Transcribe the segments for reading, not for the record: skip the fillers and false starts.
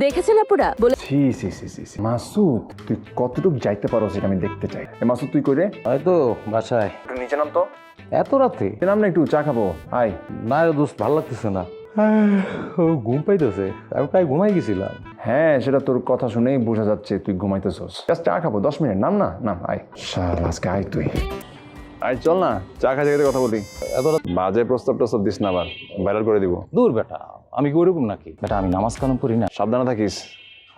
দেখেছেন আপুরা বলে ছি ছি ছি ছি ছি। মাসুদ তুই কতটুকু যাইতে পারো সেটা আমি দেখতে চাই। মাসুদ তুই কই রে? হয়তো বাসায়। একটু নিচে নাম তো। এত রাতে? নাম না, একটু চা খাবো আয়। না রে দোস্ত, ভালো লাগতেছে না। ও ঘুম পাইতেছে, আমি প্রায় ঘুমাই গেছিলাম। হ্যাঁ, সেটা তোর কথা শুনেই বোঝা যাচ্ছে তুই ঘুমাইতেছস। জাস্ট চা খাবো, 10 মিনিট। নাম না, নাম আয়। শাল আজকে আয় তুই। আয় চল না, চা খাই জায়গাতে কথা বলি। এত রাত? বাজে প্রস্তাব টস্তাব দিস না, আবার ভাইরাল করে দিব। দূর বেটা, আমি কি ওরকম নাকি? বেটা আমি নামাজ কালাম করি না। সাবধানে থাকিস।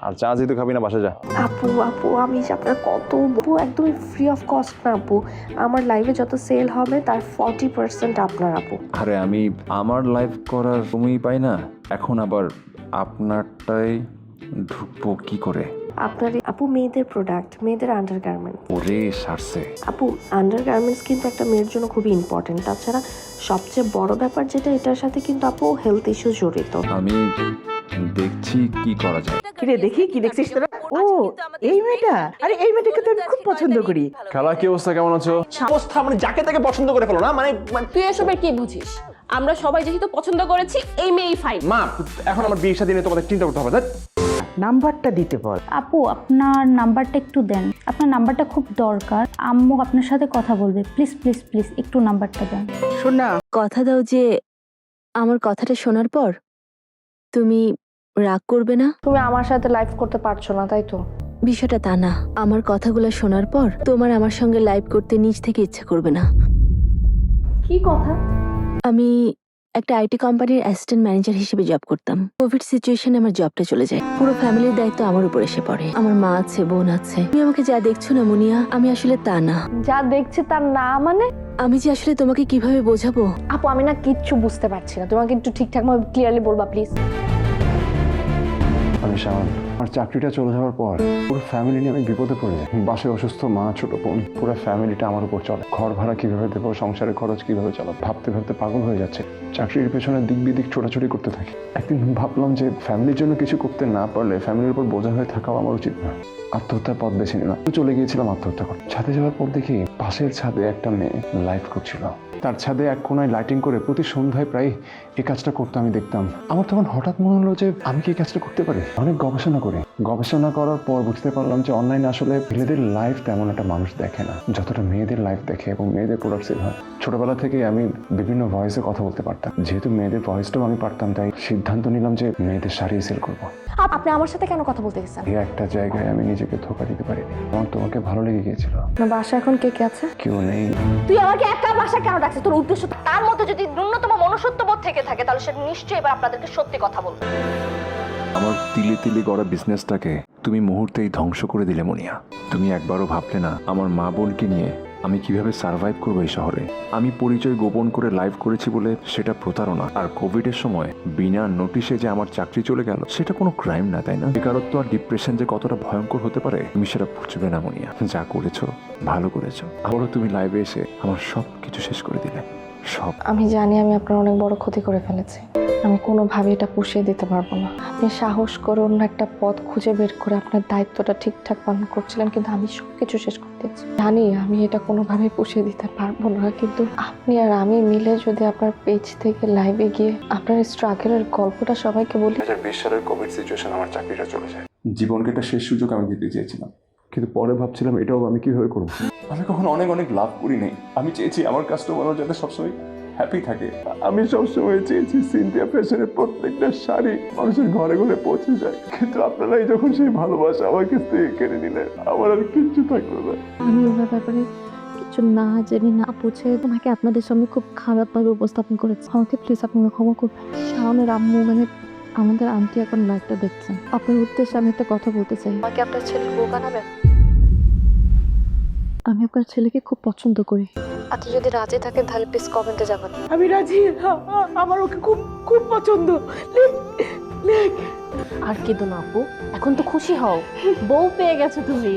আর চা যেহেতু খাবি না, বাসা যা। আপু আপু আমি যে আপনার কত আপু একদমই ফ্রি অফ কস্ট না আপু, আমার লাইভে যত সেল হবে তার 40% আপনার আপু। আরে আমি আমার লাইভ করার সময়ই পাই না, এখন আবার আপনারটাই ঢুকবো কি করে? আপনার আপু মেয়েদের প্রোডাক্ট, মেয়েদের আন্ডারগার্মেন্টস। ওরে সারছে। আপু আন্ডারগার্মেন্টস কিন্তু একটা মেয়ের জন্য খুবই ইম্পর্টেন্ট। তাছাড়া সবচেয়ে বড় ব্যাপার যেটা, এটার সাথে কিন্তু আপু হেলথ ইস্যু জড়িত। আমি দেখছি কি করা যায়। কিরে দেখি কি দেখছিস তোরা? ও এই মেয়েটা, আরে এই মেয়েটাকে তো আমি খুব পছন্দ করি। খেলা কি অবস্থা, কেমন আছো? অবস্থা মানে যাকে তাকে পছন্দ করে ফেলো না, মানে তুই এসবের কি বুঝিস? আমরা সবাই যেহেতু পছন্দ করেছি এই মেয়েই ফাইন। মা এখন আমার বিয়ের সাথে নিয়ে তোমাদের চিন্তা করতে হবে। নাম্বারটা দিতে বল। আপু আপনার নাম্বারটা একটু দেন, আপনার নাম্বারটা খুব দরকার, আম্মু আপনার সাথে কথা বলবে, প্লিজ প্লিজ প্লিজ একটু নাম্বারটা দেন। শোন না, কথা দাও যে আমার কথাটা শোনার পর তুমি রাগ করবে না। তুমি আমার সাথে লাইভ করতে পারছো না, তাই তো? বিষয়টা তা না, আমার কথাগুলো শোনার পর তোমার আমার সঙ্গে লাইভ করতে নিজ থেকে ইচ্ছে করবে না। কি কথা? আমি একটা আইটি কোম্পানির অ্যাসিস্ট্যান্ট ম্যানেজার হিসেবে জব করতাম। কোভিড সিচুয়েশনে আমার জবটা চলে যায়, পুরো ফ্যামিলির দায়িত্ব আমার উপর এসে পড়ে। আমার মা আছে, বোন আছে। তুমি আমাকে যা দেখছো না মুনিয়া, আমি আসলে তা না। যা দেখছি তার না মানে? আমি যে আসলে তোমাকে কিভাবে বোঝাবো। আপু আমি না কিচ্ছু বুঝতে পারছি না, তোমাকে একটু ঠিকঠাক ভাবে ক্লিয়ারলি বলবা প্লিজ। আমি শাওন, আমার চাকরিটা চলে যাওয়ার পর পুরো ফ্যামিলি নিয়ে আমি বিপদে পড়ে যাই। বাসায় অসুস্থ মা, ছোট বোন, পুরো ফ্যামিলিটা আমার উপর চলে। ঘর ভাড়া কিভাবে দেবো, সংসারের খরচ কিভাবে চালাবো, ভাবতে ভাবতে পাগল হয়ে যাচ্ছে। চাকরির পেছনে দিক বিদিক ছোটাছুটি করতে থাকি। একদিন ভাবলাম যে ফ্যামিলির জন্য কিছু করতে না পারলে ফ্যামিলির উপর বোঝা হয়ে থাকাও আমার উচিত না। আত্মহত্যার পথ বেছে নিলাম। চলে গিয়েছিলাম আত্মহত্যা করতে। ছাদে যাওয়ার পর দেখি পাশের ছাদে একটা মেয়ে লাইভ করছিল। তার ছাদে এক কোনায় লাইটিং করে প্রতি সন্ধ্যায় প্রায় এই কাজটা করতে আমি দেখতাম। আমার তখন হঠাৎ মনে হলো যে আমি কি এই কাজটা করতে পারি। অনেক গবেষণা করি। গবেষণা করার পর বুঝতে পারলাম যে অনলাইনে আসলে ছেলেদের লাইফ তেমন একটা মানুষ দেখে না যতটা মেয়েদের লাইফ দেখে এবং মেয়েদের প্রোডাক্ট সেল হয়। ছোটবেলা থেকে আমি বিভিন্ন ভয়েসে কথা বলতে পারতাম। যেহেতু মেয়েদের ভয়েসটাও আমি পারতাম, তাই সিদ্ধান্ত নিলাম যে মেয়েদের শাড়ি সেল করবো। আপনি আমার সাথে কেন কথা বলতে গেছেন? এই একটা জায়গায় আমি নিজেকে ধোকা দিতে পারিনি। আমার তোমাকে ভালো লেগে গিয়েছিল। আপনার বাসা এখন কে কে আছে? কেউ নেই। তুই আমাকে একা বাসা কেন ডাকছিস? তোর উদ্দেশ্য, তার মধ্যে যদি ন্যূনতম মনুষ্যত্ববোধ থেকে থাকে তাহলে সে নিশ্চয়ই এবার আপনাদেরকে সত্যি কথা বলবে। আমার তিলে তিলে গড়া বিজনেসটাকে তুমি মুহূর্তেই ধ্বংস করে দিলে মুনিয়া। তুমি একবারও ভাবলে না আমার মা বোনকে নিয়ে আমি কিভাবে সার্ভাইভ করবো এই শহরে। আমি পরিচয় গোপন করে লাইভ করেছি বলে সেটা প্রতারণা। আর কোভিডের সময় বিনা নোটিশে যে আমার চাকরি চলে গেল সেটা কোনো ক্রাইম না, তাই না? বেকারত্ব আর ডিপ্রেশন যে কতটা ভয়ঙ্কর হতে পারে তুমি সেটা বুঝবে না মুনিয়া। যা করেছো ভালো করেছো। আবারও তুমি লাইভে এসে আমার সব কিছু শেষ করে দিলে, সব। আমি জানি আমি আপনার অনেক বড় ক্ষতি করে ফেলেছি। আমি কোনোভাবে এটা পুষিয়ে দিতে পারবো না। আপনি সাহস করে অন্য একটা পথ খুঁজে বের করে আপনার দায়িত্বটা ঠিকঠাক পালন করছিলেন, কিন্তু আমি সবকিছু শেষ করে দিয়েছি। জানি আমি এটা কোনোভাবেই পুষিয়ে দিতে পারবো না, কিন্তু আপনি আর আমি মিলে যদি আপনার পেজ থেকে লাইভে গিয়ে আপনার স্ট্রাগলের গল্পটা সবাইকে বলি। 2020 সালের কোভিড সিচুয়েশন আমার চাকরিটা চলে যায়। জীবনকে একটা শেষ সুযোগ আমি দিতে চেয়েছিলাম, কিন্তু পরে ভাবছিলাম এটাও আমি কিভাবে করবো। আমি কখনো অনেক অনেক লাভ করি নাই। আমি চেয়েছি আমার কাস্টমাররা যাতে সবসময় হ্যাপি থাকে। আমি সবসময় চেয়েছি সিনথিয়া ফ্যাশনের প্রত্যেকটা শাড়ি মানুষের ঘরে ঘরে পৌঁছে যায়, কিন্তু আপনারাই যখন সেই ভালোবাসা আমার কাছ থেকে কেড়ে নিলেন, আমার আর কিচ্ছু থাকলো না। আমি ওনার ব্যাপারে কিছু না জেনে না বুঝে তোমাকে আপনাদের সামনে খুব খারাপভাবে উপস্থাপন করেছি। আমাকে প্লিজ আপনাকে ক্ষমা করবেন। শাওনের আম্মু মানে আমাদের আন্টি এখন লাইভটা দেখছেন। আপনার উদ্দেশ্যে আমি একটা কথা বলতে চাই। আমাকে আপনার ছেলের বউ বানাবেন? আমি আপনার ছেলেকে খুব পছন্দ করি। আচ্ছা যদি রাজি থাকেন তাহলে প্লিজ কমেন্টে যাবেন। আমি রাজি, আমার ওকে খুব খুব পছন্দ। আর কেঁদো না আপু, এখন তো খুশি হও, বউ পেয়ে গেছো তুমি।